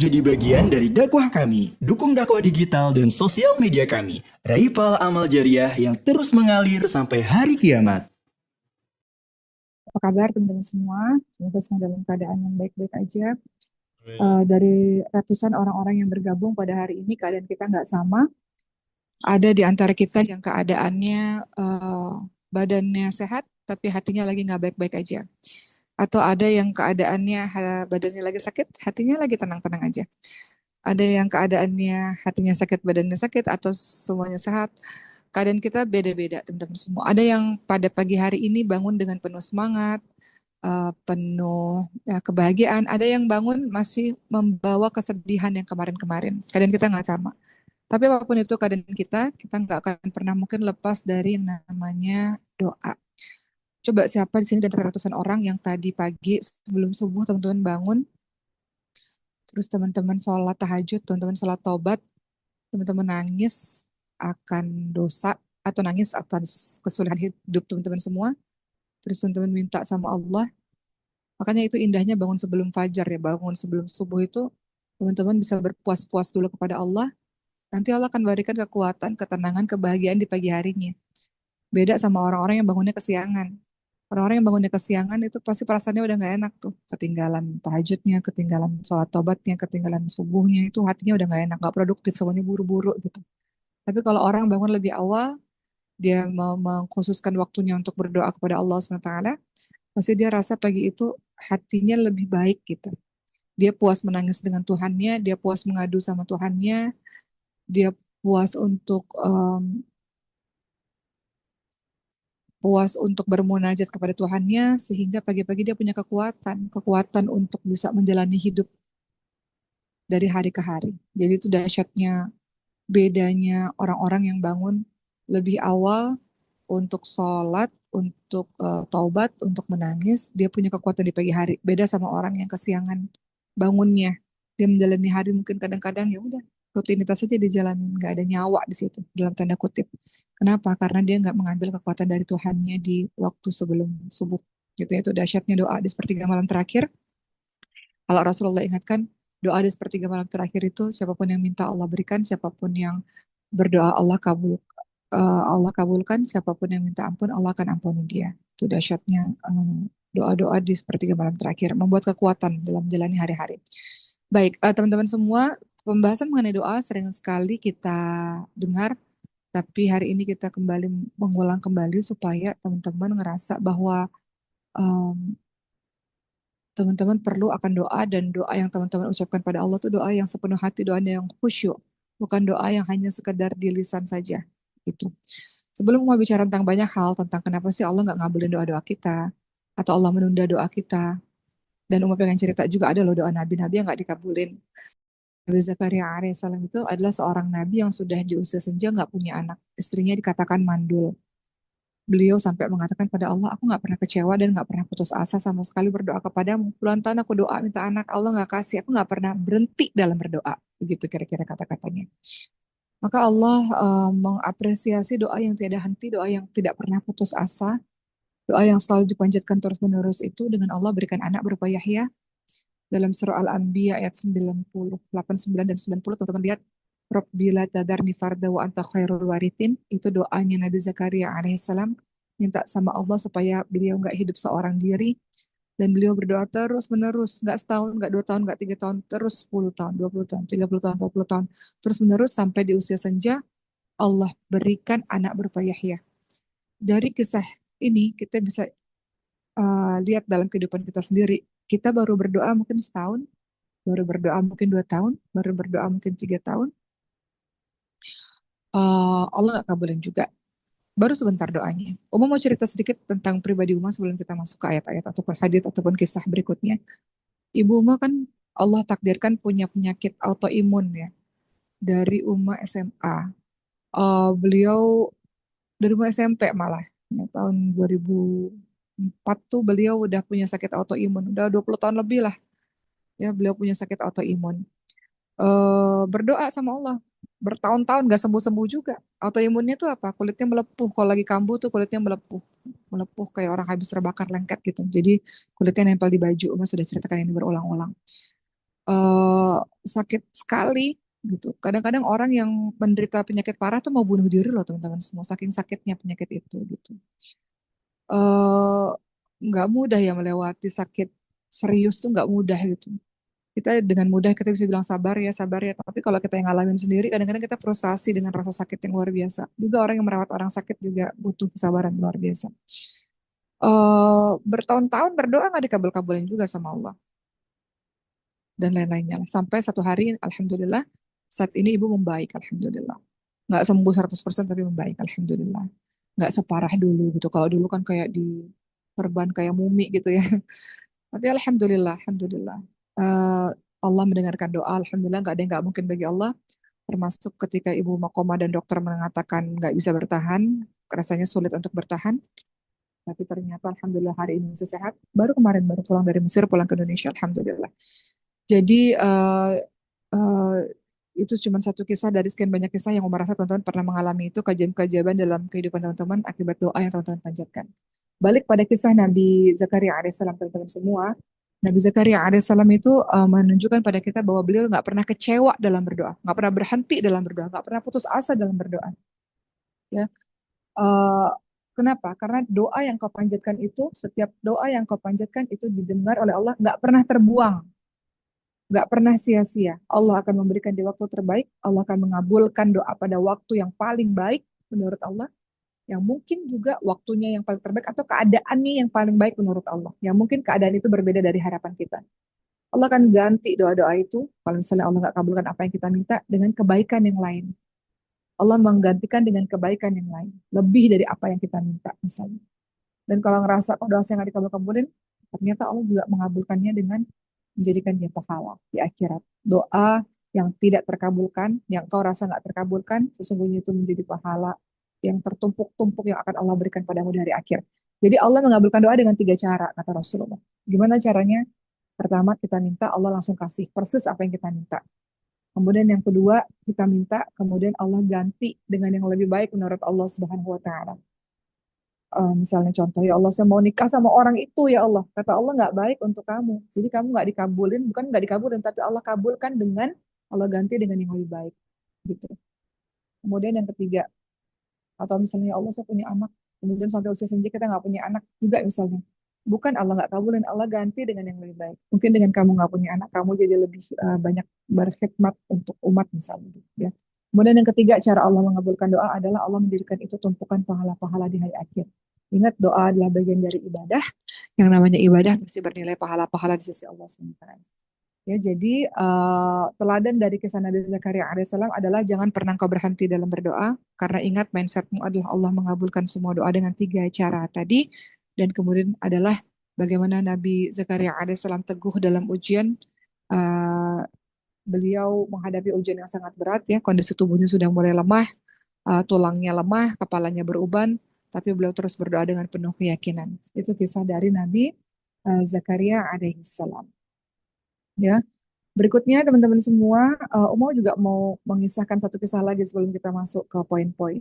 Jadi bagian dari dakwah kami, dukung dakwah digital dan sosial media kami. Raih pahala amal jariah yang terus mengalir sampai hari kiamat. Apa kabar teman-teman semua? Semoga semua dalam keadaan yang baik-baik aja. Dari ratusan orang-orang yang bergabung pada hari ini, keadaan kita nggak sama. Ada di antara kita yang keadaannya badannya sehat, tapi hatinya lagi nggak baik-baik aja. Atau ada yang keadaannya badannya lagi sakit, hatinya lagi tenang-tenang aja. Ada yang keadaannya hatinya sakit, badannya sakit, atau semuanya sehat. Keadaan kita beda-beda, teman-teman semua. Ada yang pada pagi hari ini bangun dengan penuh semangat, penuh kebahagiaan. Ada yang bangun masih membawa kesedihan yang kemarin-kemarin. Keadaan kita nggak sama. Tapi apapun itu keadaan kita nggak akan pernah mungkin lepas dari yang namanya doa. Coba siapa di sini dari ratusan orang yang tadi pagi sebelum subuh teman-teman bangun, terus teman-teman sholat tahajud, teman-teman sholat taubat, teman-teman nangis akan dosa atau nangis atas kesulitan hidup teman-teman semua, terus teman-teman minta sama Allah. Makanya itu indahnya bangun sebelum fajar ya, bangun sebelum subuh itu teman-teman bisa berpuas-puas dulu kepada Allah. Nanti Allah akan berikan kekuatan, ketenangan, kebahagiaan di pagi harinya. Beda sama orang-orang yang bangunnya kesiangan. Orang-orang yang bangunnya kesiangan itu pasti perasaannya udah nggak enak tuh. Ketinggalan tahajudnya, ketinggalan sholat tobatnya, ketinggalan subuhnya, itu hatinya udah nggak enak, nggak produktif, semuanya buru-buru gitu. Tapi kalau orang bangun lebih awal, dia mau mengkhususkan waktunya untuk berdoa kepada Allah SWT, pasti dia rasa pagi itu hatinya lebih baik gitu. Dia puas menangis dengan Tuhannya, dia puas mengadu sama Tuhannya, dia puas untuk bermunajat kepada Tuhannya, sehingga pagi-pagi dia punya kekuatan untuk bisa menjalani hidup dari hari ke hari. Jadi itu dahsyatnya bedanya orang-orang yang bangun lebih awal untuk sholat, untuk taubat, untuk menangis, dia punya kekuatan di pagi hari. Beda sama orang yang kesiangan bangunnya. Dia menjalani hari mungkin kadang-kadang ya udah rutinitas saja dijalani, nggak ada nyawa di situ dalam tanda kutip. Kenapa? Karena dia nggak mengambil kekuatan dari Tuhannya di waktu sebelum subuh. Gitu ya, itu dahsyatnya doa di sepertiga malam terakhir. Kalau Rasulullah ingatkan, doa di sepertiga malam terakhir itu siapapun yang minta Allah berikan, siapapun yang berdoa Allah kabulkan, siapapun yang minta ampun Allah akan ampuni dia. Itu dahsyatnya doa-doa di sepertiga malam terakhir, membuat kekuatan dalam menjalani hari-hari. Baik, teman-teman semua, pembahasan mengenai doa sering sekali kita dengar, tapi hari ini kita kembali mengulang kembali supaya teman-teman ngerasa bahwa em, teman-teman perlu akan doa, dan doa yang teman-teman ucapkan pada Allah itu doa yang sepenuh hati, doa yang khusyuk, bukan doa yang hanya sekedar di lisan saja. Itu. Sebelum mau bicara tentang banyak hal, tentang kenapa sih Allah nggak ngabulin doa-doa kita, atau Allah menunda doa kita, dan Umar pengen cerita juga ada loh doa nabi-nabi yang nggak dikabulin. Nabi Zakaria alaihissalam itu adalah seorang nabi yang sudah di usia senja nggak punya anak. Istrinya dikatakan mandul. Beliau sampai mengatakan pada Allah, aku nggak pernah kecewa dan nggak pernah putus asa sama sekali berdoa kepadamu. Puluhan tahun aku doa minta anak, Allah nggak kasih. Aku nggak pernah berhenti dalam berdoa. Begitu kira-kira kata-katanya. Maka Allah mengapresiasi doa yang tiada henti, doa yang tidak pernah putus asa, doa yang selalu dipanjatkan terus-menerus itu dengan Allah berikan anak berupa Yahya. Dalam surah Al-Anbiya ayat 90, 89 dan 90, teman-teman lihat, Rabbi la tadarni farda wa anta khairul warithin. Itu doanya Nabi Zakaria alaihissalam, minta sama Allah supaya beliau nggak hidup seorang diri, dan beliau berdoa terus menerus, nggak setahun, nggak 2 tahun, nggak 3 tahun, terus 10 tahun, 20 tahun, 30 tahun, 40 tahun, terus menerus sampai di usia senja Allah berikan anak berupa Yahya. Dari kisah ini kita bisa lihat dalam kehidupan kita sendiri. Kita baru berdoa mungkin setahun, baru berdoa mungkin 2 tahun, baru berdoa mungkin 3 tahun, Allah nggak kabulin juga. Baru sebentar doanya. Uma mau cerita sedikit tentang pribadi Uma sebelum kita masuk ke ayat-ayat ataupun hadits ataupun kisah berikutnya. Ibu Uma kan Allah takdirkan punya penyakit autoimun ya. Dari Uma SMA. Beliau dari Uma SMP malah. Ya, tahun 2004 tuh beliau udah punya sakit autoimun. Udah 20 tahun lebih lah. Ya, beliau punya sakit autoimun. Berdoa sama Allah bertahun-tahun gak sembuh-sembuh juga. Autoimunnya tuh apa? Kulitnya melepuh. Kalau lagi kambuh tuh kulitnya melepuh. Melepuh kayak orang habis terbakar lengket gitu. Jadi kulitnya nempel di baju. Mas sudah ceritakan ini berulang-ulang. eh, sakit sekali gitu. Kadang-kadang orang yang menderita penyakit parah tuh mau bunuh diri loh teman-teman semua, saking sakitnya penyakit itu gitu. eh nggak mudah ya melewati sakit serius tuh nggak mudah gitu. Kita dengan mudah kita bisa bilang sabar ya. Tapi kalau kita yang ngalamin sendiri, kadang-kadang kita frustasi dengan rasa sakit yang luar biasa. Juga orang yang merawat orang sakit juga butuh kesabaran luar biasa. Bertahun-tahun berdoa nggak dikabul-kabulin juga sama Allah dan lain-lainnya lah. Sampai satu hari, alhamdulillah, saat ini ibu membaik, alhamdulillah. Nggak sembuh 100% tapi membaik, alhamdulillah. Nggak separah dulu gitu. Kalau dulu kan kayak di perban kayak mumi gitu ya. Tapi alhamdulillah, alhamdulillah. Eh, Allah mendengarkan doa, alhamdulillah nggak ada yang nggak mungkin bagi Allah. Termasuk ketika ibu mau koma dan dokter mengatakan nggak bisa bertahan, rasanya sulit untuk bertahan. Tapi ternyata alhamdulillah hari ini masih sehat. Baru pulang dari Mesir, pulang ke Indonesia, alhamdulillah. Jadi eh, itu cuma satu kisah dari sekian banyak kisah yang Umar rasa teman-teman pernah mengalami itu keajaiban-keajaiban dalam kehidupan teman-teman akibat doa yang teman-teman panjatkan. Balik pada kisah Nabi Zakaria alaihissalam teman-teman semua. Nabi Zakaria alaihissalam itu menunjukkan pada kita bahwa beliau nggak pernah kecewa dalam berdoa, nggak pernah berhenti dalam berdoa, nggak pernah putus asa dalam berdoa. Ya, Eh, kenapa? Karena doa yang kau panjatkan itu, setiap doa yang kau panjatkan itu didengar oleh Allah, nggak pernah terbuang, nggak pernah sia-sia. Allah akan memberikan di waktu terbaik, Allah akan mengabulkan doa pada waktu yang paling baik menurut Allah, yang mungkin juga waktunya yang paling terbaik atau keadaannya yang paling baik menurut Allah. Yang mungkin keadaan itu berbeda dari harapan kita. Allah akan ganti doa-doa itu, kalau misalnya Allah nggak kabulkan apa yang kita minta, dengan kebaikan yang lain. Allah menggantikan dengan kebaikan yang lain, lebih dari apa yang kita minta misalnya. Dan kalau ngerasa kok doa saya nggak dikabul-kabulin, ternyata Allah juga mengabulkannya dengan menjadikan dia pahala di akhirat. Doa yang tidak terkabulkan, yang kau rasa nggak terkabulkan, sesungguhnya itu menjadi pahala yang tertumpuk-tumpuk yang akan Allah berikan padamu di hari akhir. Jadi Allah mengabulkan doa dengan tiga cara, kata Rasulullah. Gimana caranya? Pertama, kita minta, Allah langsung kasih persis apa yang kita minta. Kemudian yang kedua, kita minta, kemudian Allah ganti dengan yang lebih baik menurut Allah Subhanahu wa Ta'ala. Misalnya contoh, ya Allah saya mau nikah sama orang itu ya Allah. Kata Allah nggak baik untuk kamu. Jadi kamu nggak dikabulin, bukan nggak dikabulin, tapi Allah kabulkan dengan Allah ganti dengan yang lebih baik. Gitu. Kemudian yang ketiga, atau misalnya ya Allah saya punya anak, kemudian sampai usia senja kita nggak punya anak juga misalnya. Bukan Allah nggak kabulin, Allah ganti dengan yang lebih baik. Mungkin dengan kamu nggak punya anak, kamu jadi lebih banyak berkhidmat untuk umat misalnya. Gitu, ya. Kemudian yang ketiga, cara Allah mengabulkan doa adalah Allah menjadikan itu tumpukan pahala-pahala di hari akhir. Ingat doa adalah bagian dari ibadah. Yang namanya ibadah pasti bernilai pahala-pahala di sisi Allah SWT. Ya, jadi teladan dari kisah Nabi Zakaria alaihissalam adalah jangan pernah kau berhenti dalam berdoa, karena ingat mindsetmu adalah Allah mengabulkan semua doa dengan tiga cara tadi, dan kemudian adalah bagaimana Nabi Zakaria alaihissalam teguh dalam ujian, eh, beliau menghadapi ujian yang sangat berat ya, kondisi tubuhnya sudah mulai lemah, tulangnya lemah, kepalanya beruban, tapi beliau terus berdoa dengan penuh keyakinan. Itu kisah dari Nabi Zakaria alaihissalam. Ya, berikutnya teman-teman semua, Umo juga mau mengisahkan satu kisah lagi sebelum kita masuk ke poin-poin.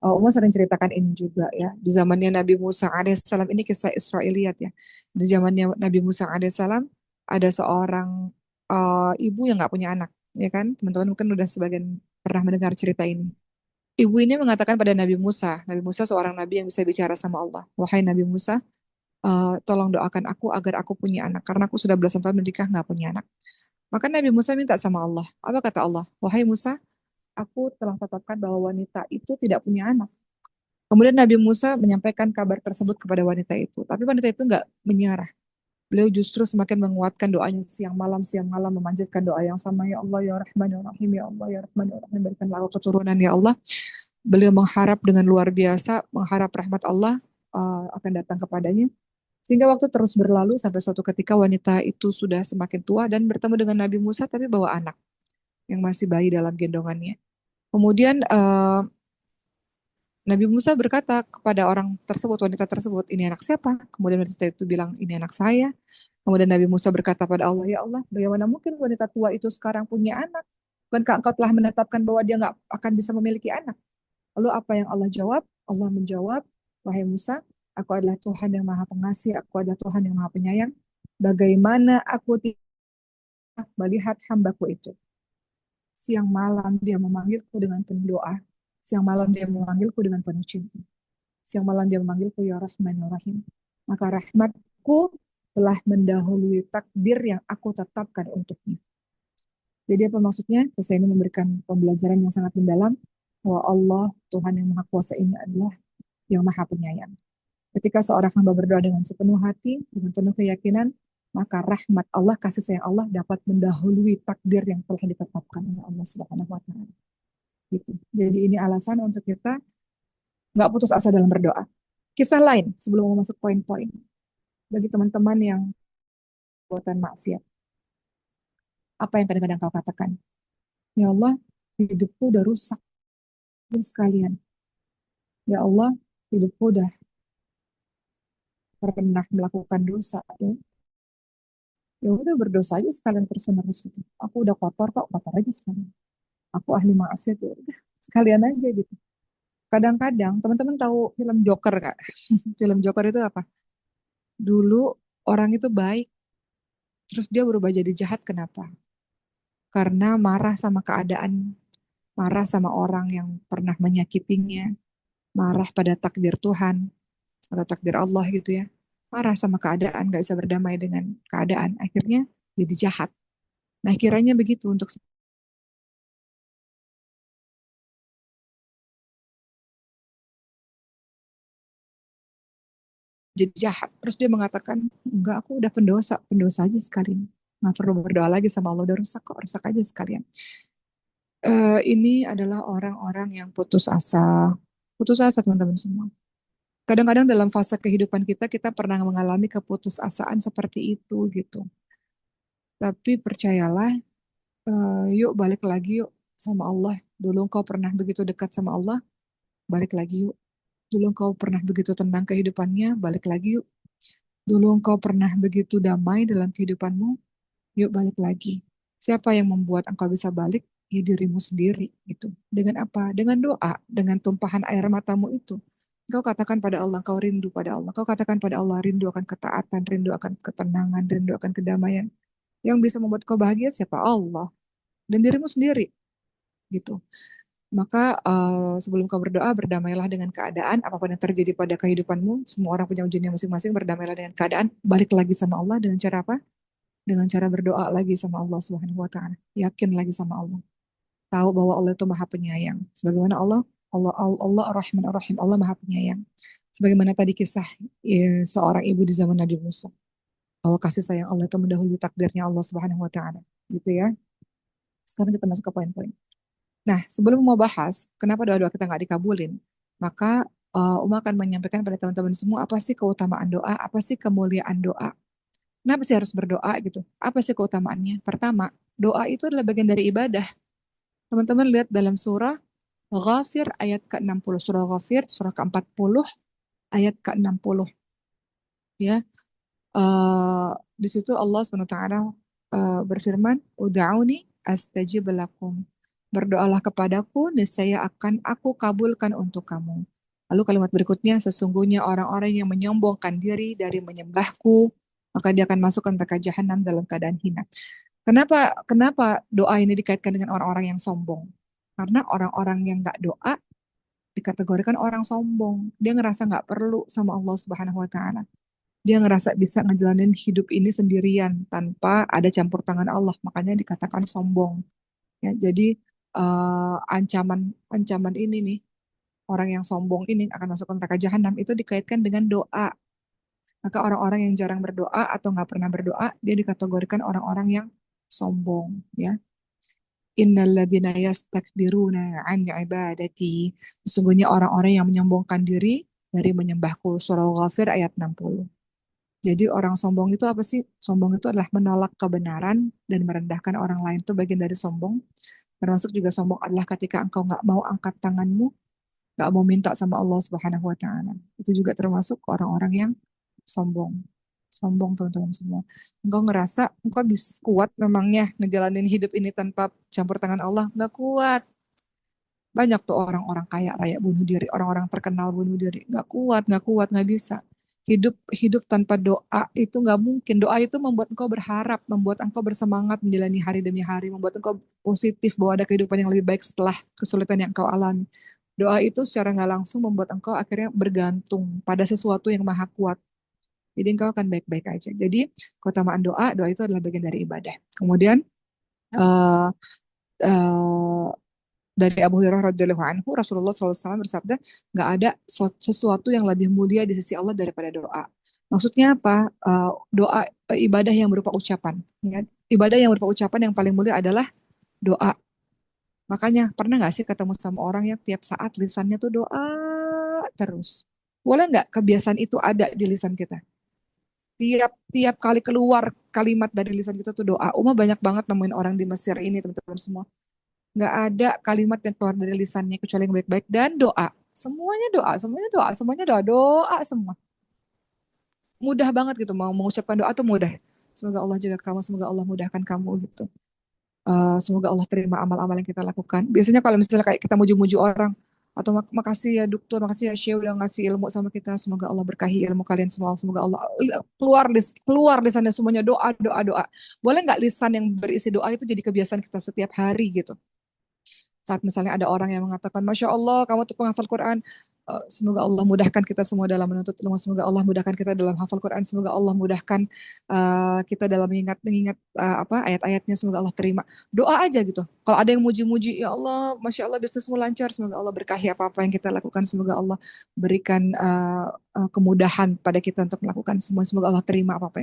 Umo sering ceritakan ini juga ya. Di zamannya Nabi Musa alaihissalam, ini kisah Israiliyat ya. Di zamannya Nabi Musa alaihissalam ada seorang ibu yang nggak punya anak, ya kan? Teman-teman mungkin udah sebagian pernah mendengar cerita ini. Ibu ini mengatakan pada Nabi Musa seorang nabi yang bisa bicara sama Allah. Wahai Nabi Musa, tolong doakan aku agar aku punya anak, karena aku sudah belasan tahun menikah nggak punya anak. Maka Nabi Musa minta sama Allah. Apa kata Allah? Wahai Musa, aku telah tetapkan bahwa wanita itu tidak punya anak. Kemudian Nabi Musa menyampaikan kabar tersebut kepada wanita itu. Tapi wanita itu nggak menyerah. Beliau justru semakin menguatkan doanya siang malam memanjatkan doa yang sama. Ya Allah, ya Rahman, ya Rahim, ya Allah, ya Rahman, ya Rahim, berikanlah aku keturunan, ya Allah. Beliau mengharap dengan luar biasa, mengharap rahmat Allah akan datang kepadanya. Sehingga waktu terus berlalu sampai suatu ketika wanita itu sudah semakin tua dan bertemu dengan Nabi Musa tapi bawa anak yang masih bayi dalam gendongannya. Kemudian Nabi Musa berkata kepada orang tersebut, wanita tersebut, ini anak siapa? Kemudian wanita itu bilang, ini anak saya. Kemudian Nabi Musa berkata pada Allah, ya Allah, bagaimana mungkin wanita tua itu sekarang punya anak? Bukankah engkau telah menetapkan bahwa dia nggak akan bisa memiliki anak? Lalu apa yang Allah jawab? Allah menjawab, wahai Musa, aku adalah Tuhan yang maha pengasih, aku adalah Tuhan yang maha penyayang. Bagaimana aku melihat hambaku itu. Siang malam dia memanggilku dengan penuh doa. Siang malam dia memanggilku dengan penuh cinta. Siang malam dia memanggilku ya Rahman ya Rahim. Maka rahmatku telah mendahului takdir yang aku tetapkan untuknya. Jadi apa maksudnya? Kisah ini memberikan pembelajaran yang sangat mendalam bahwa Allah, Tuhan yang Maha Kuasa ini adalah yang Maha Penyayang. Ketika seorang hamba berdoa dengan sepenuh hati, dengan penuh keyakinan, maka rahmat Allah, kasih sayang Allah dapat mendahului takdir yang telah ditetapkan oleh Allah Subhanahu wa Ta'ala. Gitu. Jadi ini alasan untuk kita nggak putus asa dalam berdoa. Kisah lain sebelum masuk poin-poin bagi teman-teman yang buatan maksiat. Apa yang kadang-kadang kau katakan? Ya Allah, hidupku udah rusak sekalian. Ya Allah, hidupku udah pernah melakukan dosa. Ya udah berdosa aja sekalian terus-menerus gitu. Aku udah kotor kok, kotor aja sekalian. Aku ahli maksiat, ya udah sekalian aja gitu. Kadang-kadang teman-teman tahu film Joker Kak? Film Joker itu apa? Dulu orang itu baik, terus dia berubah jadi jahat. Kenapa? Karena marah sama keadaan, marah sama orang yang pernah menyakitinya, marah pada takdir Tuhan atau takdir Allah gitu ya. Marah sama keadaan, gak bisa berdamai dengan keadaan. Akhirnya jadi jahat. Nah, kiranya begitu untuk jadi jahat. Terus dia mengatakan, enggak, aku udah pendosa, pendosa aja sekalian. Nggak perlu berdoa lagi sama Allah, udah rusak kok, rusak aja sekalian. Ini adalah orang-orang yang putus asa teman-teman semua. Kadang-kadang dalam fase kehidupan kita, kita pernah mengalami keputusasaan seperti itu gitu. Tapi percayalah, yuk balik lagi yuk sama Allah. Dulu engkau pernah begitu dekat sama Allah, balik lagi yuk. Dulu engkau pernah begitu tenang kehidupannya, balik lagi yuk. Dulu engkau pernah begitu damai dalam kehidupanmu, yuk balik lagi. Siapa yang membuat engkau bisa balik? Ya dirimu sendiri gitu. Dengan apa? Dengan doa, dengan tumpahan air matamu itu. Kau katakan pada Allah, kau rindu pada Allah. Kau katakan pada Allah, rindu akan ketaatan, rindu akan ketenangan, rindu akan kedamaian. Yang bisa membuat kau bahagia siapa? Allah. Dan dirimu sendiri gitu. Maka sebelum kau berdoa, berdamailah dengan keadaan, apapun yang terjadi pada kehidupanmu. Semua orang punya ujiannya masing-masing, berdamailah dengan keadaan, balik lagi sama Allah dengan cara apa? Dengan cara berdoa lagi sama Allah Subhanahu wa Ta'ala. Yakin lagi sama Allah. Tahu bahwa Allah itu Maha Penyayang. Sebagaimana Allah Ar-Rahman Ar-Rahim, Allah Maha Penyayang. Sebagaimana tadi kisah seorang ibu di zaman Nabi Musa. Bahwa kasih sayang Allah itu mendahului takdirnya Allah Subhanahu wa Ta'ala. Gitu ya. Sekarang kita masuk ke poin-poin. Nah, sebelum mau bahas kenapa doa-doa kita nggak dikabulin, maka Uma akan menyampaikan pada teman-teman semua apa sih keutamaan doa, apa sih kemuliaan doa. Kenapa sih harus berdoa gitu? Apa sih keutamaannya? Pertama, doa itu adalah bagian dari ibadah. Teman-teman lihat dalam surah Ghafir ayat ke-60. Surah Ghafir, surah ke-40, ayat ke-60. Ya, di situ Allah SWT berfirman, Uda'uni astajib lakum. Berdoalah kepadaku, niscaya akan aku kabulkan untuk kamu. Lalu kalimat berikutnya, sesungguhnya orang-orang yang menyombongkan diri dari menyembahku, maka dia akan masukkan mereka jahanam dalam keadaan hina. Kenapa doa ini dikaitkan dengan orang-orang yang sombong? Karena orang-orang yang nggak doa dikategorikan orang sombong. Dia ngerasa nggak perlu sama Allah Subhanahu Wa Taala. Dia ngerasa bisa ngejalanin hidup ini sendirian tanpa ada campur tangan Allah. Makanya dikatakan sombong. Ya, jadi ancaman ini nih, orang yang sombong ini akan masuk neraka jahanam itu dikaitkan dengan doa. Maka orang-orang yang jarang berdoa atau nggak pernah berdoa, dia dikategorikan orang-orang yang sombong. Ya, Innalladzina yastakbiruna an ibadati. Sesungguhnya orang-orang yang menyombongkan diri dari menyembahku. Surah Ghafir ayat 60. Jadi orang sombong itu apa sih? Sombong itu adalah menolak kebenaran dan merendahkan orang lain. Itu bagian dari sombong. Termasuk juga sombong adalah ketika engkau nggak mau angkat tanganmu, nggak mau minta sama Allah Subhanahu Wa Taala. Itu juga termasuk orang-orang yang sombong. Sombong teman-teman semua. Engkau ngerasa engkau bisa kuat memangnya ngejalanin hidup ini tanpa campur tangan Allah? Nggak kuat. Banyak tuh orang-orang kaya raya bunuh diri, orang-orang terkenal bunuh diri. Nggak kuat, nggak kuat, nggak bisa. Hidup hidup tanpa doa itu nggak mungkin. Doa itu membuat engkau berharap, membuat engkau bersemangat menjalani hari demi hari, membuat engkau positif bahwa ada kehidupan yang lebih baik setelah kesulitan yang engkau alami. Doa itu secara nggak langsung membuat engkau akhirnya bergantung pada sesuatu yang maha kuat. Jadi engkau akan baik-baik aja. Jadi keutamaan doa, doa itu adalah bagian dari ibadah. Kemudian eh, eh, dari Abu Hurairah radhiyallahu anhu, Rasulullah SAW bersabda, nggak ada sesuatu yang lebih mulia di sisi Allah daripada doa. Maksudnya apa? Doa ibadah yang berupa ucapan. Ya. Ibadah yang berupa ucapan yang paling mulia adalah doa. Makanya pernah nggak sih ketemu sama orang yang tiap saat lisannya tuh doa terus? Boleh nggak kebiasaan itu ada di lisan kita? Tiap tiap kali keluar kalimat dari lisan kita tuh doa. Uma banyak banget nemuin orang di Mesir ini teman-teman semua. Nggak ada kalimat yang keluar dari lisannya kecuali yang baik-baik dan doa. Semuanya doa, semuanya doa, semuanya doa, doa semua. Mudah banget gitu mau mengucapkan doa tuh mudah. Semoga Allah jaga kamu, semoga Allah mudahkan kamu gitu. Semoga Allah terima amal-amal yang kita lakukan. Biasanya kalau misalnya kayak kita muju-muju orang atau makasih ya dokter, makasih ya Syekh udah ngasih ilmu sama kita. Semoga Allah berkahi ilmu kalian semua. Semoga Allah keluar lisannya semuanya doa, doa, doa. Boleh nggak lisan yang berisi doa itu jadi kebiasaan kita setiap hari gitu? Saat misalnya ada orang yang mengatakan, Masya Allah, kamu tuh penghafal Quran. Semoga Allah mudahkan kita semua dalam menuntut ilmu. Semoga Allah mudahkan kita dalam hafal Quran. Semoga Allah mudahkan kita dalam mengingat apa ayat-ayatnya. Semoga Allah terima. Doa aja gitu. Kalau ada yang muji-muji, ya Allah, Masya Allah bisnismu lancar. Semoga Allah berkahi apa-apa yang kita lakukan. Semoga Allah berikan kemudahan pada kita untuk melakukan semua. Semoga Allah terima apa-apa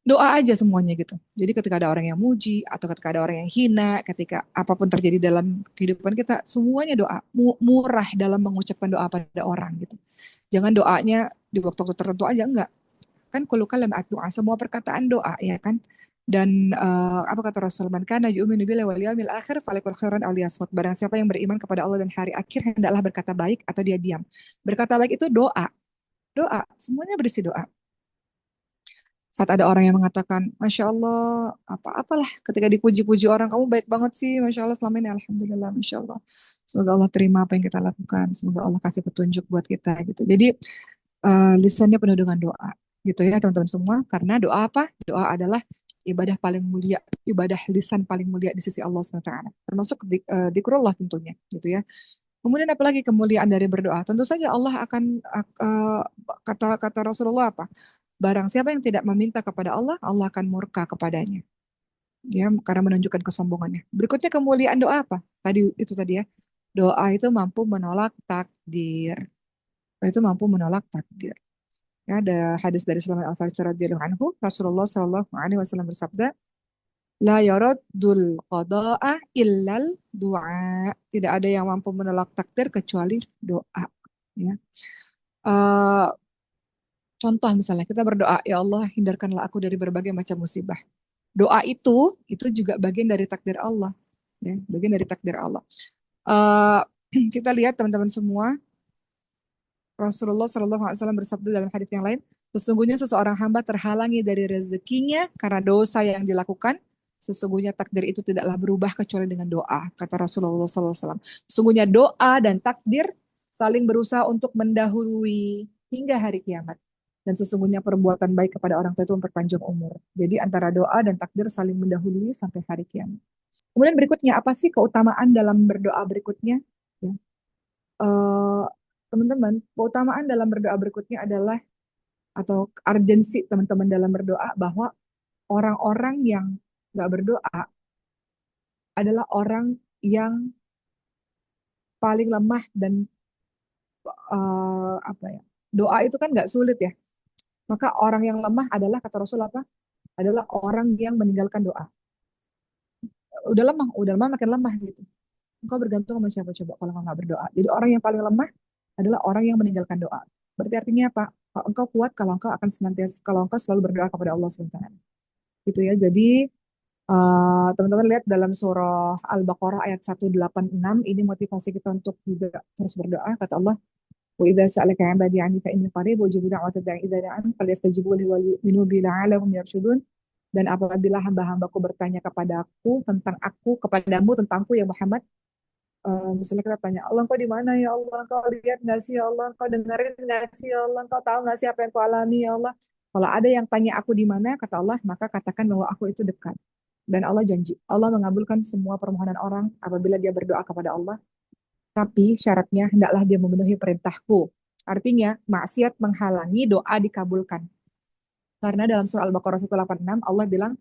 doa aja semuanya gitu. Jadi ketika ada orang yang muji atau ketika ada orang yang hina, ketika apapun terjadi dalam kehidupan kita, semuanya doa. Murah dalam mengucapkan doa pada orang gitu. Jangan doanya di waktu-waktu tertentu aja enggak. Kan kullu kalimat doa, semua perkataan doa ya kan. Dan apa kata Rasulullah, "Man kana yu'minu billahi wal yawmil akhir falyakul khairan aw liyasmut." Barang siapa yang beriman kepada Allah dan hari akhir hendaklah berkata baik atau dia diam. Berkata baik itu doa. Doa, semuanya berisi doa. Saat ada orang yang mengatakan, Masya Allah, apa-apalah, ketika dipuji-puji orang, kamu baik banget sih, Masya Allah, selama ini, Alhamdulillah, Masya Allah. Semoga Allah terima apa yang kita lakukan, semoga Allah kasih petunjuk buat kita, gitu. Jadi, lisannya penuh dengan doa, gitu ya, teman-teman semua, karena doa apa? Doa adalah ibadah paling mulia, ibadah lisan paling mulia di sisi Allah SWT, termasuk dikrullah tentunya, gitu ya. Kemudian apalagi kemuliaan dari berdoa? Tentu saja Allah akan kata Rasulullah apa? Barang siapa yang tidak meminta kepada Allah, Allah akan murka kepadanya. Ya, karena menunjukkan kesombongannya. Berikutnya kemuliaan doa apa? Tadi ya. Doa itu mampu menolak takdir. Doa itu mampu menolak takdir. Ya, ada hadis dari Salman Al-Farisi radhiyallahu anhu, Rasulullah Shallallahu alaihi wasallam bersabda, La yaraddul qada'a illal du'a. Tidak ada yang mampu menolak takdir kecuali doa. Ya. Eh, Contoh misalnya kita berdoa, ya Allah hindarkanlah aku dari berbagai macam musibah. Doa itu juga bagian dari takdir Allah, ya, bagian dari takdir Allah. Eh, kita lihat teman-teman semua, Rasulullah SAW bersabda dalam hadis yang lain, sesungguhnya seseorang hamba terhalangi dari rezekinya karena dosa yang dilakukan. Sesungguhnya takdir itu tidaklah berubah kecuali dengan doa, kata Rasulullah SAW. Sesungguhnya doa dan takdir saling berusaha untuk mendahului hingga hari kiamat. Dan sesungguhnya perbuatan baik kepada orang tua itu memperpanjang umur. Jadi antara doa dan takdir saling mendahului sampai hari kiamat. Kemudian berikutnya, apa sih keutamaan dalam berdoa berikutnya? Ya. Eh, Teman-teman, keutamaan dalam berdoa berikutnya adalah, atau urgensi teman-teman dalam berdoa, bahwa orang-orang yang nggak berdoa adalah orang yang paling lemah dan apa ya, doa itu kan nggak sulit ya. Maka orang yang lemah adalah, kata Rasul apa? Adalah orang yang meninggalkan doa. Udah lemah makin lemah gitu. Engkau bergantung sama siapa coba kalau engkau nggak berdoa. Jadi orang yang paling lemah adalah orang yang meninggalkan doa. Berarti artinya apa? Kalau engkau kuat, kalau engkau selalu berdoa kepada Allah SWT. Gitu ya. Jadi teman-teman lihat dalam surah Al-Baqarah ayat 186, ini motivasi kita untuk juga terus berdoa. Kata Allah, wa idza sa'alaka 'ibadi 'anni fa inni qarib ujibu da'wata da'i idza da'an falyastajibu li wa yu'minu bi la'allahum yarshudun. Dan apabila hamba-hambaku bertanya kepadaku tentang aku, kepadamu tentangku ya Muhammad, Misalnya kita tanya, Allah engkau di mana ya Allah, engkau lihat nggak sih ya Allah, engkau dengerin nggak sih ya Allah, engkau tahu nggak sih apa yang kau alami ya Allah. Kalau ada yang tanya aku di mana, kata Allah, maka katakan bahwa aku itu dekat. Dan Allah janji, Allah mengabulkan semua permohonan orang apabila dia berdoa kepada Allah. Tapi syaratnya hendaklah dia memenuhi perintahku. Artinya, maksiat menghalangi doa dikabulkan. Karena dalam surah Al-Baqarah 186 Allah bilang,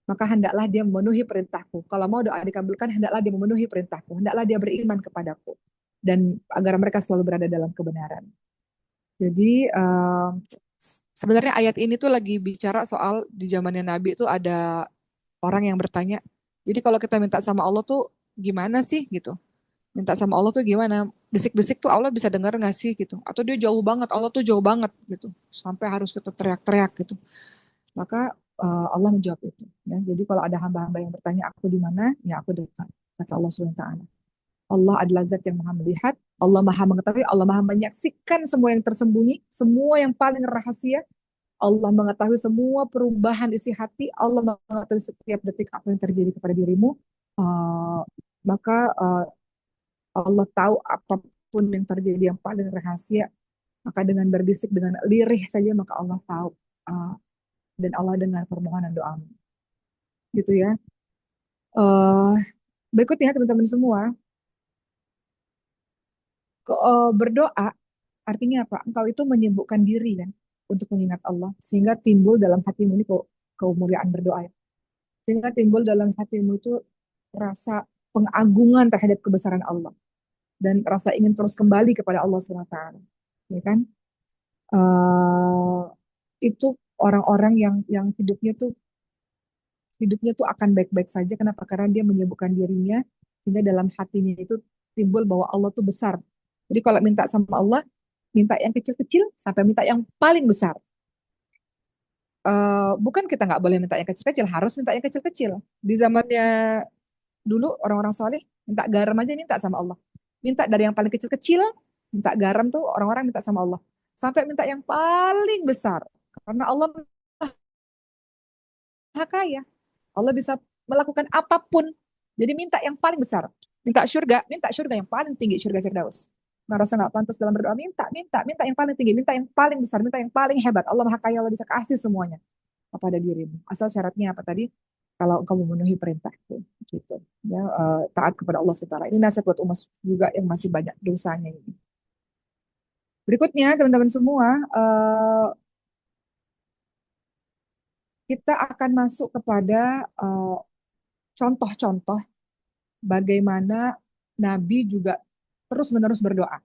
maka hendaklah dia memenuhi perintahku. Kalau mau doa dikabulkan, hendaklah dia memenuhi perintahku. Hendaklah dia beriman kepadaku. Dan agar mereka selalu berada dalam kebenaran. Jadi sebenarnya ayat ini tuh lagi bicara soal di zamannya Nabi itu ada orang yang bertanya, jadi kalau kita minta sama Allah tuh gimana sih gitu? Minta sama Allah tuh gimana? Bisik-bisik tuh Allah bisa dengar nggak sih gitu? Atau dia jauh banget, Allah tuh jauh banget gitu, sampai harus kita teriak-teriak gitu. Maka Allah menjawab itu. Ya. Jadi kalau ada hamba-hamba yang bertanya aku di mana, ya aku dekat. Kata Allah SWT. Allah adalah zat yang maha melihat, Allah maha mengetahui, Allah maha menyaksikan semua yang tersembunyi, semua yang paling rahasia. Allah mengetahui semua perubahan isi hati, Allah mengetahui setiap detik apa yang terjadi kepada dirimu. Uh, maka Allah tahu apapun yang terjadi yang paling rahasia, maka dengan berbisik, dengan lirih saja, maka Allah tahu. Uh, dan Allah dengar permohonan doamu. Gitu ya. Uh, Berikutnya teman-teman semua, berdoa artinya apa? Engkau itu menyibukkan diri kan untuk mengingat Allah, sehingga timbul dalam hatimu ini kemuliaan berdoa ya. Sehingga timbul dalam hatimu itu rasa pengagungan terhadap kebesaran Allah dan rasa ingin terus kembali kepada Allah SWT. Ya kan? Eh, itu orang-orang yang hidupnya tuh akan baik-baik saja. Kenapa? Karena dia menyibukkan dirinya sehingga dalam hatinya itu timbul bahwa Allah tuh besar. Jadi kalau minta sama Allah, minta yang kecil-kecil sampai minta yang paling besar. Bukan kita nggak boleh minta yang kecil-kecil, harus minta yang kecil-kecil. Di zamannya dulu orang-orang soleh minta garam aja minta sama Allah. Minta dari yang paling kecil-kecil, minta garam tuh orang-orang minta sama Allah. Sampai minta yang paling besar. Karena Allah Maha Kaya. Allah bisa melakukan apapun. Jadi minta yang paling besar. Minta surga yang paling tinggi, surga Firdaus. Merasa nggak pantas dalam berdoa, minta yang paling tinggi, minta yang paling besar, minta yang paling hebat. Allah Maha Kaya, Allah bisa kasih semuanya kepada dirimu. Asal syaratnya apa tadi? Kalau engkau memenuhi perintahku, gitu. Ya, taat kepada Allah SWT. Ini nasihat buat umat juga yang masih banyak dosanya ini. Berikutnya, teman-teman semua, kita akan masuk kepada contoh-contoh bagaimana Nabi juga terus-menerus berdoa.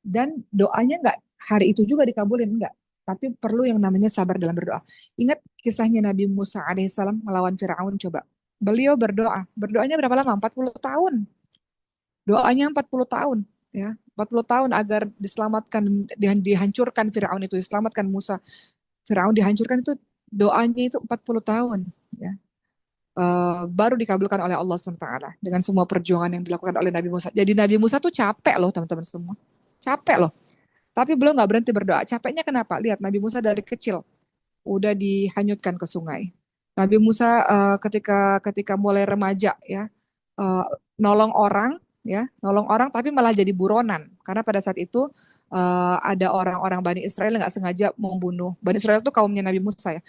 Dan doanya nggak hari itu juga dikabulin, enggak. Tapi perlu yang namanya sabar dalam berdoa. Ingat kisahnya Nabi Musa alaihissalam melawan Firaun coba. Beliau berdoa. Berdoanya berapa lama? 40 tahun. Doanya 40 tahun. Ya, 40 tahun agar diselamatkan, dihancurkan Firaun itu, diselamatkan Musa. Firaun dihancurkan itu doanya itu 40 tahun. Ya. Baru dikabulkan oleh Allah SWT dengan semua perjuangan yang dilakukan oleh Nabi Musa. Jadi Nabi Musa tuh capek loh teman-teman semua. Capek loh. Tapi belum nggak berhenti berdoa. Capeknya kenapa? Lihat Nabi Musa dari kecil udah dihanyutkan ke sungai. Nabi Musa ketika ketika mulai remaja ya uh, nolong orang nolong orang tapi malah jadi buronan karena pada saat itu ada orang-orang Bani Israel yang nggak sengaja membunuh. Bani Israel itu kaumnya Nabi Musa ya,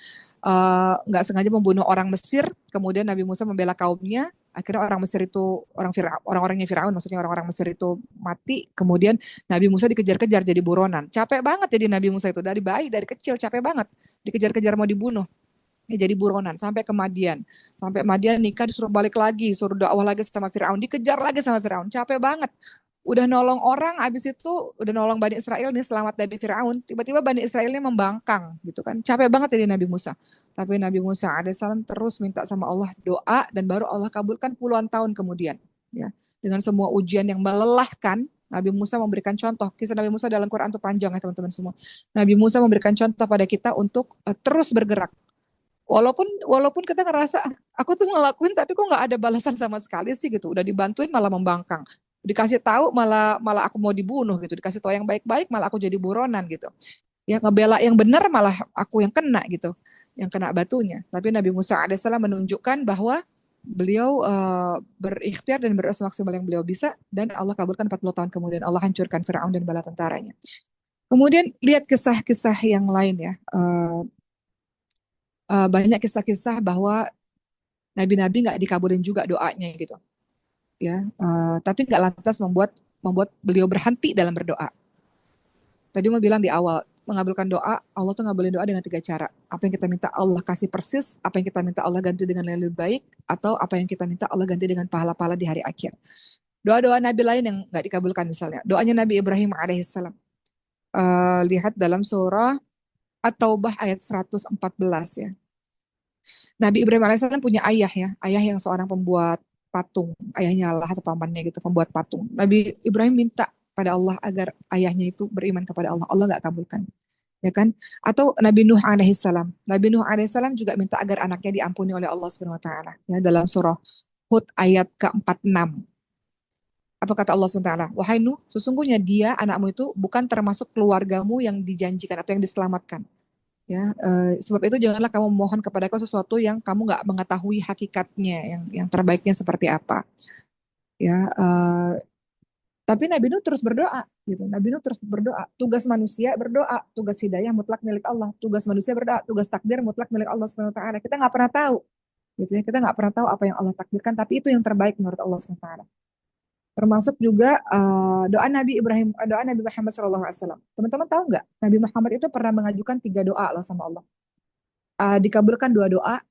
nggak sengaja membunuh orang Mesir. Kemudian Nabi Musa membela kaumnya. Akhirnya orang Mesir itu orang-orangnya Firaun, maksudnya orang-orang Mesir itu mati. Kemudian Nabi Musa dikejar-kejar jadi buronan. Capek banget jadi Nabi Musa itu dari bayi dari kecil capek banget dikejar-kejar mau dibunuh. Ya, jadi buronan sampai ke Madian. Sampai Madian nikah disuruh balik lagi, suruh dakwah lagi sama Firaun, dikejar lagi sama Firaun. Capek banget. Udah nolong orang, habis itu udah nolong Bani Israel nih selamat dari Firaun. Tiba-tiba Bani Israelnya membangkang gitu kan. Capek banget jadi Nabi Musa. Tapi Nabi Musa alaihissalam terus minta sama Allah doa dan baru Allah kabulkan puluhan tahun kemudian. Ya, dengan semua ujian yang melelahkan, Nabi Musa memberikan contoh. Kisah Nabi Musa dalam Quran itu panjang ya teman-teman semua. Nabi Musa memberikan contoh pada kita untuk terus bergerak. Walaupun kita ngerasa aku tuh ngelakuin tapi kok nggak ada balasan sama sekali sih gitu. Udah dibantuin malah membangkang. Dikasih tahu malah aku mau dibunuh gitu. Dikasih tahu yang baik-baik malah aku jadi buronan gitu. Ya ngebela yang benar malah aku yang kena gitu. Yang kena batunya. Tapi Nabi Musa alaihissalam menunjukkan bahwa Beliau berikhtiar dan berusaha maksimal yang beliau bisa, dan Allah kabulkan 40 tahun kemudian. Allah hancurkan Firaun dan bala tentaranya. Kemudian lihat kisah-kisah yang lain ya. Banyak kisah-kisah bahwa nabi-nabi nggak dikabulin juga doanya gitu ya. Tapi nggak lantas membuat beliau berhenti dalam berdoa. Tadi mau bilang di awal, mengabulkan doa, Allah tuh ngabulin doa dengan 3 cara. Apa yang kita minta Allah kasih persis, apa yang kita minta Allah ganti dengan yang lebih baik, atau apa yang kita minta Allah ganti dengan pahala-pahala di hari akhir. Doa-doa Nabi lain yang nggak dikabulkan misalnya, doanya Nabi Ibrahim alaihissalam. Lihat dalam surah At-Taubah ayat 114 ya. Nabi Ibrahim alaihissalam punya ayah ya, ayah yang seorang pembuat patung, ayahnya Allah atau pamannya gitu, pembuat patung. Nabi Ibrahim minta pada Allah agar ayahnya itu beriman kepada Allah. Allah nggak kabulkan, ya kan? Atau Nabi Nuh alaihissalam. Nabi Nuh alaihissalam juga minta agar anaknya diampuni oleh Allah Subhanahu wa taala. Ya, dalam surah Hud ayat ke-46. Apa kata Allah SWT? Wahai Nuh, sesungguhnya dia, anakmu itu bukan termasuk keluargamu yang dijanjikan atau yang diselamatkan. Ya, sebab itu janganlah kamu memohon kepadaku sesuatu yang kamu nggak mengetahui hakikatnya, yang terbaiknya seperti apa. Ya, tapi Nabi Nuh terus berdoa, gitu. Nabi Nuh terus berdoa. Tugas manusia berdoa, tugas hidayah mutlak milik Allah. Tugas manusia berdoa, tugas takdir mutlak milik Allah Subhanahu Wa Taala. Kita nggak pernah tahu, gitu ya. Kita nggak pernah tahu apa yang Allah takdirkan, tapi itu yang terbaik menurut Allah Subhanahu Wa Taala. Termasuk juga doa Nabi Ibrahim, doa Nabi Muhammad SAW. Teman-teman tahu nggak? Nabi Muhammad itu pernah mengajukan 3 doa loh sama Allah. Dikabulkan 2 doa,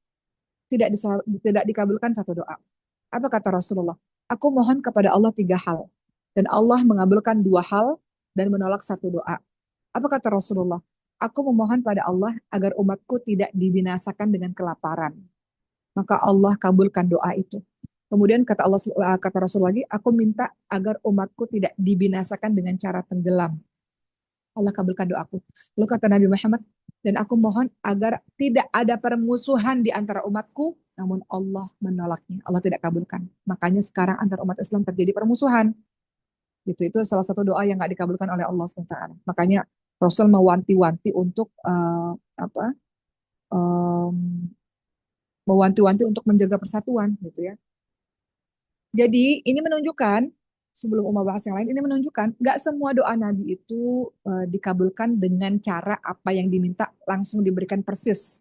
tidak dikabulkan 1 doa. Apa kata Rasulullah? Aku mohon kepada Allah 3 hal, dan Allah mengabulkan 2 hal dan menolak 1 doa. Apa kata Rasulullah? Aku memohon pada Allah agar umatku tidak dibinasakan dengan kelaparan. Maka Allah kabulkan doa itu. Kemudian kata Rasul lagi, aku minta agar umatku tidak dibinasakan dengan cara tenggelam. Allah kabulkan doaku. Lalu kata Nabi Muhammad, dan aku mohon agar tidak ada permusuhan di antara umatku, namun Allah menolaknya. Allah tidak kabulkan. Makanya sekarang antara umat Islam terjadi permusuhan. Itu salah satu doa yang nggak dikabulkan oleh Allah SWT. Makanya Rasul mewanti-wanti untuk mewanti-wanti untuk menjaga persatuan, gitu ya. Jadi ini menunjukkan, sebelum Umar bahas yang lain, ini menunjukkan nggak semua doa Nabi itu dikabulkan dengan cara apa yang diminta langsung diberikan persis.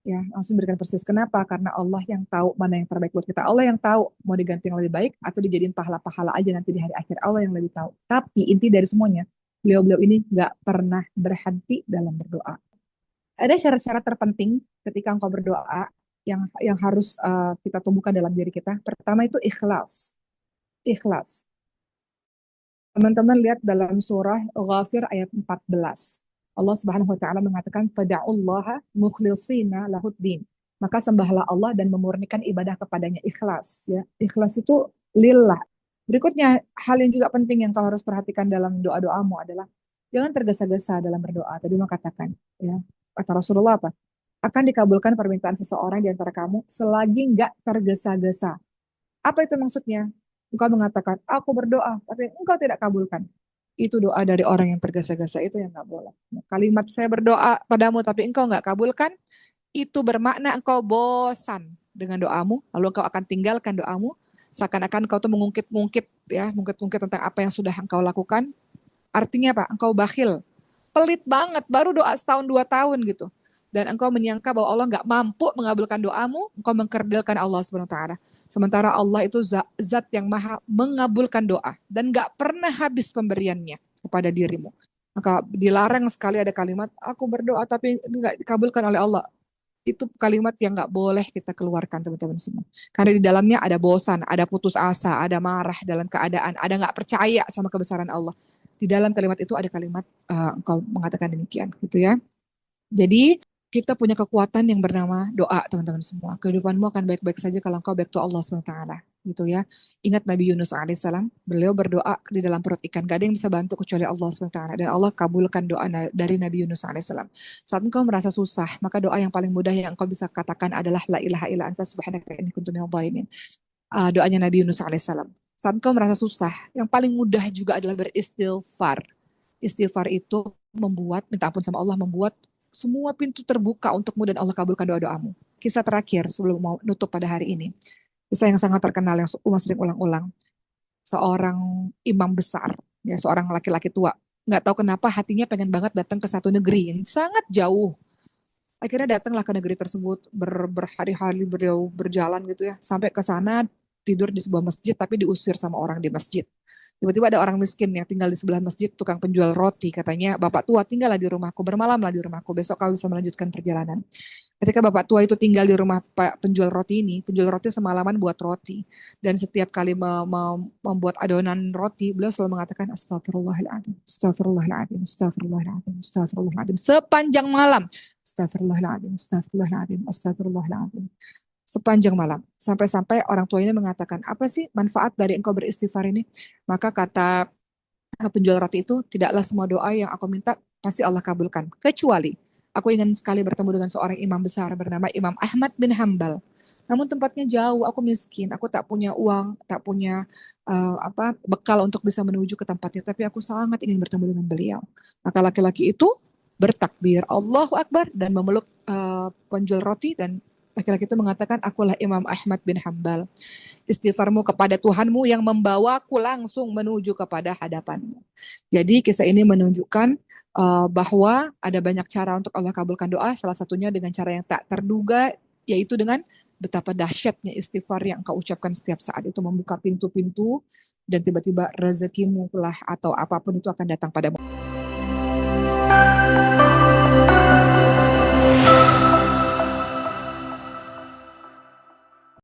Ya, langsung diberikan persis. Kenapa? Karena Allah yang tahu mana yang terbaik buat kita. Allah yang tahu mau diganti yang lebih baik atau dijadiin pahala-pahala aja nanti di hari akhir. Allah yang lebih tahu. Tapi inti dari semuanya, beliau-beliau ini nggak pernah berhenti dalam berdoa. Ada syarat-syarat terpenting ketika engkau berdoa yang harus kita tumbuhkan dalam diri kita. Pertama itu ikhlas. Ikhlas. Teman-teman lihat dalam surah Ghafir ayat 14. Allah Subhanahu wa taala mengatakan fada'ullaha mukhlishina lahuddin. Maka sembahlah Allah dan memurnikan ibadah kepadanya, ikhlas ya. Ikhlas itu lillah. Berikutnya, hal yang juga penting yang kau harus perhatikan dalam doa-doamu adalah jangan tergesa-gesa dalam berdoa. Tadi mau katakan ya. Kata Rasulullah apa? Akan dikabulkan permintaan seseorang di antara kamu selagi nggak tergesa-gesa. Apa itu maksudnya? Engkau mengatakan, aku berdoa, tapi engkau tidak kabulkan. Itu doa dari orang yang tergesa-gesa, itu yang nggak boleh. Kalimat saya berdoa padamu, tapi engkau nggak kabulkan, itu bermakna engkau bosan dengan doamu, lalu engkau akan tinggalkan doamu, seakan-akan engkau tuh mengungkit-ungkit ya, mengungkit-ungkit tentang apa yang sudah engkau lakukan. Artinya apa? Engkau bakhil, pelit banget, baru doa setahun 2 tahun gitu. Dan engkau menyangka bahwa Allah nggak mampu mengabulkan doamu, engkau mengkerdilkan Allah Subhanahu wa taala. Sementara Allah itu zat yang maha mengabulkan doa dan nggak pernah habis pemberiannya kepada dirimu. Maka dilarang sekali ada kalimat, aku berdoa tapi nggak dikabulkan oleh Allah. Itu kalimat yang nggak boleh kita keluarkan teman-teman semua. Karena di dalamnya ada bosan, ada putus asa, ada marah dalam keadaan, ada nggak percaya sama kebesaran Allah. Di dalam kalimat itu ada kalimat engkau mengatakan demikian, gitu ya. Jadi kita punya kekuatan yang bernama doa, teman-teman semua. Kehidupanmu akan baik-baik saja kalau engkau back to Allah SWT. Gitu ya. Ingat Nabi Yunus alaihissalam, beliau berdoa di dalam perut ikan. Gak ada yang bisa bantu kecuali Allah SWT. Dan Allah kabulkan doa dari Nabi Yunus alaihissalam. Saat engkau merasa susah, maka doa yang paling mudah yang engkau bisa katakan adalah La ilaha illa anta subhanaka inni kuntu minadh dhalimin. Doanya Nabi Yunus alaihissalam. Saat engkau merasa susah, yang paling mudah juga adalah beristighfar. Istighfar itu membuat, minta ampun sama Allah, membuat semua pintu terbuka untukmu dan Allah kabulkan doa-doamu. Kisah terakhir sebelum mau nutup pada hari ini. Kisah yang sangat terkenal yang Umar sering ulang-ulang. Seorang imam besar, ya seorang laki-laki tua, nggak tahu kenapa hatinya pengen banget datang ke satu negeri yang sangat jauh. Akhirnya datanglah ke negeri tersebut, berhari-hari beliau berjalan gitu ya, sampai ke sana tidur di sebuah masjid tapi diusir sama orang di masjid. Tiba-tiba ada orang miskin yang tinggal di sebelah masjid, tukang penjual roti, katanya, "Bapak tua, tinggallah di rumahku, bermalamlah di rumahku, besok kau bisa melanjutkan perjalanan." Ketika bapak tua itu tinggal di rumah penjual roti ini, penjual roti semalaman buat roti. Dan setiap kali membuat adonan roti, beliau selalu mengatakan astagfirullahaladzim, astagfirullahaladzim, astagfirullahaladzim, astagfirullahaladzim. Sepanjang malam. Astagfirullahaladzim, astagfirullahaladzim, astagfirullahaladzim. Sepanjang malam. Sampai-sampai orang tua ini mengatakan, apa sih manfaat dari engkau beristighfar ini? Maka kata penjual roti itu, tidaklah semua doa yang aku minta pasti Allah kabulkan. Kecuali aku ingin sekali bertemu dengan seorang imam besar bernama Imam Ahmad bin Hambal. Namun tempatnya jauh, aku miskin, aku tak punya uang, tak punya bekal untuk bisa menuju ke tempatnya, tapi aku sangat ingin bertemu dengan beliau. Maka laki-laki itu bertakbir Allahu Akbar dan memeluk penjual roti, dan laki-laki itu mengatakan, akulah Imam Ahmad bin Hambal. Istighfarmu kepada Tuhanmu yang membawaku langsung menuju kepada hadapanmu. Jadi kisah ini menunjukkan bahwa ada banyak cara untuk Allah kabulkan doa, salah satunya dengan cara yang tak terduga, yaitu dengan betapa dahsyatnya istighfar yang engkau ucapkan setiap saat itu membuka pintu-pintu, dan tiba-tiba rezekimu lah atau apapun itu akan datang padamu.